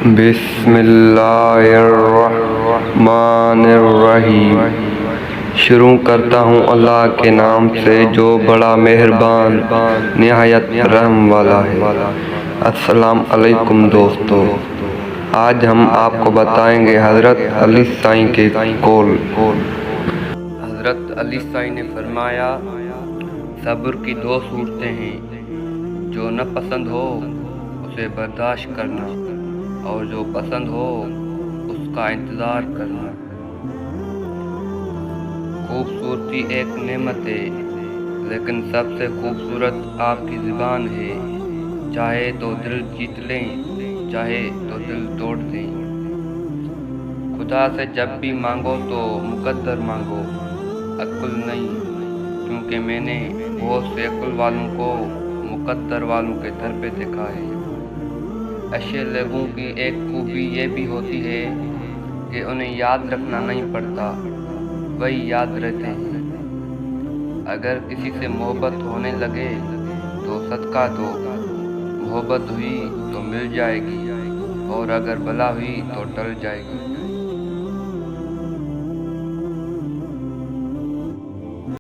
بسم اللہ الرحمن الرحیم۔ شروع کرتا ہوں اللہ کے نام سے جو بڑا مہربان نہایت رحم والا ہے۔ السلام علیکم دوستو، آج ہم آپ کو بتائیں گے حضرت علی سائیں کے قول۔ حضرت علی سائیں نے فرمایا، صبر کی دو صورتیں ہیں، جو نہ پسند ہو اسے برداشت کرنا اور جو پسند ہو اس کا انتظار کرنا۔ خوبصورتی ایک نعمت ہے، لیکن سب سے خوبصورت آپ کی زبان ہے۔ چاہے تو دل جیت لیں، چاہے تو دل توڑ دیں۔ خدا سے جب بھی مانگو تو مقدر مانگو، عقل نہیں، کیونکہ میں نے بہت سے عقل والوں کو مقدر والوں کے در پہ دیکھا ہے۔ اچھے لوگوں کی ایک خوبی یہ بھی ہوتی ہے کہ انہیں یاد رکھنا نہیں پڑتا، وہی یاد رہتے ہیں۔ اگر کسی سے محبت ہونے لگے تو صدقہ دو، محبت ہوئی تو مل جائے گی، اور اگر بلا ہوئی تو ٹل جائے گی۔